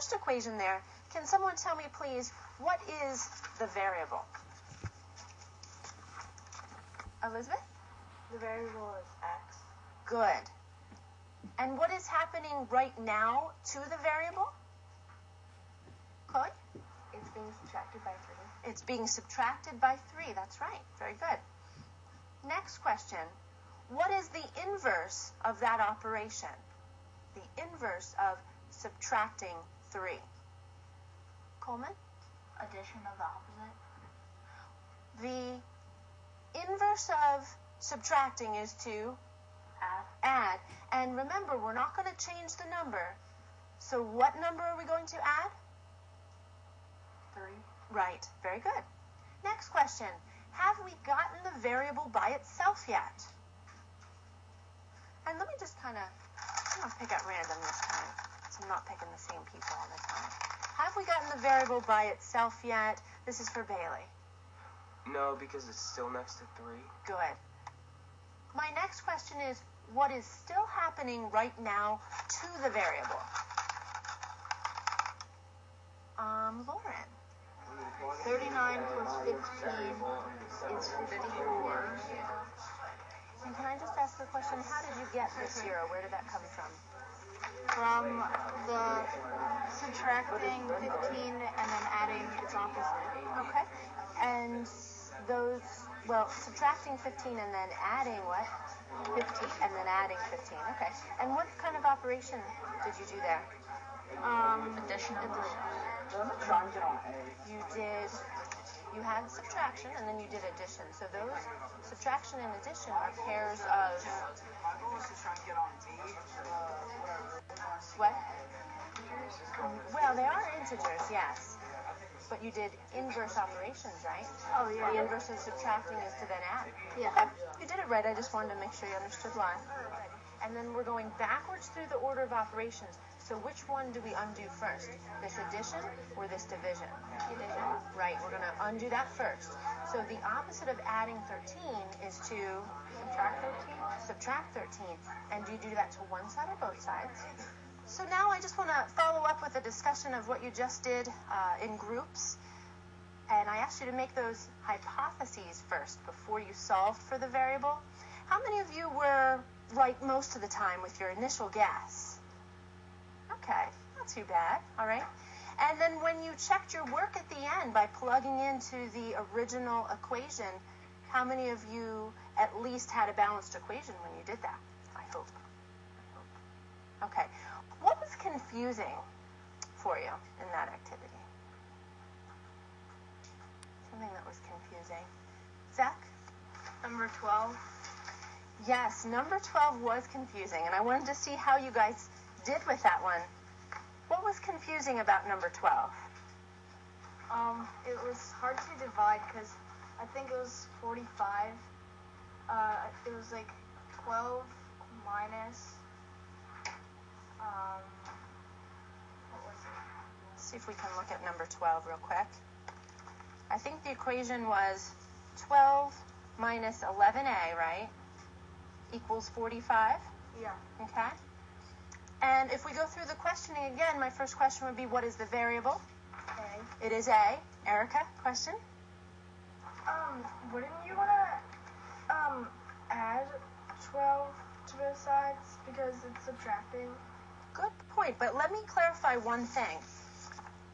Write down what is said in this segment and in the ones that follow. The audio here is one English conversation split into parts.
first equation there, can someone tell me, please, what is the variable? Elizabeth? The variable is x. Good. And what is happening right now to the variable? Chloe? It's being subtracted by 3. It's being subtracted by 3. That's right. Very good. Next question. What is the inverse of that operation? The inverse of subtracting 3. Coleman? Addition of the opposite. The inverse of subtracting is to add. And remember, we're not going to change the number. So what number are we going to add? 3. Right. Very good. Next question. Have we gotten the variable by itself yet? And let me just I'm going to pick at random this time, so I'm not picking the same people all the time. Have we gotten the variable by itself yet? This is for Bailey. No, because it's still next to 3. Good. My next question is, what is still happening right now to the variable? Lauren. 39 plus 15 is 54. And can I just ask the question, how did you get this 0? Where did that come from? From the subtracting 15 and then adding its opposite. Okay. And subtracting 15 and then adding what? 15. And then adding 15. Okay. And what kind of operation did you do there? Addition. You had subtraction and then you did addition. So those subtraction and addition are pairs of what? Well, they are integers, yes. But you did inverse operations, right? Oh, yeah. The inverse of subtracting is to then add. Yeah. Okay. You did it right. I just wanted to make sure you understood why. And then we're going backwards through the order of operations. So which one do we undo first? This addition or this division? Division. Right, we're going to undo that first. So the opposite of adding 13 is to subtract 13. And do you do that to one side or both sides? So now I just want to follow up with a discussion of what you just did in groups. And I asked you to make those hypotheses first before you solved for the variable. How many of you were right most of the time with your initial guess? Okay, not too bad, all right. And then when you checked your work at the end by plugging into the original equation, how many of you at least had a balanced equation when you did that? I hope. Okay. What was confusing for you in that activity? Something that was confusing. Zach? Number 12. Yes, number 12 was confusing, and I wanted to see how you guys did with that one. What was confusing about number 12? It was hard to divide because I think it was 45. It was like 12 minus, what was it? Let's see if we can look at number 12 real quick. I think the equation was 12 minus 11a, right? Equals 45? Yeah. Okay. And if we go through the questioning again, my first question would be, what is the variable? A. It is A. Erica, question? Wouldn't you want to add 12 to both sides because it's subtracting? Good point, but let me clarify one thing.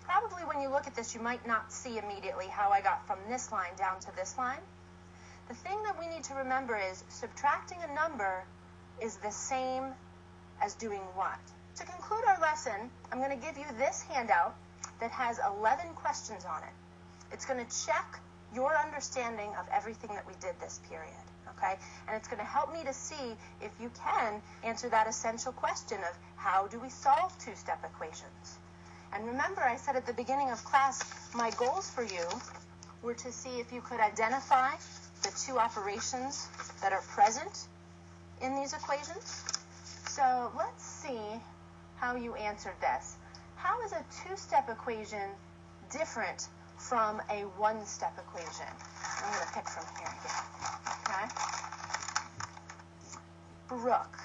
Probably when you look at this, you might not see immediately how I got from this line down to this line. The thing that we need to remember is subtracting a number is the same as doing what? To conclude our lesson, I'm going to give you this handout that has 11 questions on it. It's going to check your understanding of everything that we did this period, okay? And it's going to help me to see if you can answer that essential question of how do we solve two-step equations? And remember, I said at the beginning of class, my goals for you were to see if you could identify the two operations that are present in these equations. So let's see how you answered this. How is a two-step equation different from a one-step equation? I'm going to pick from here again, okay? Brooke.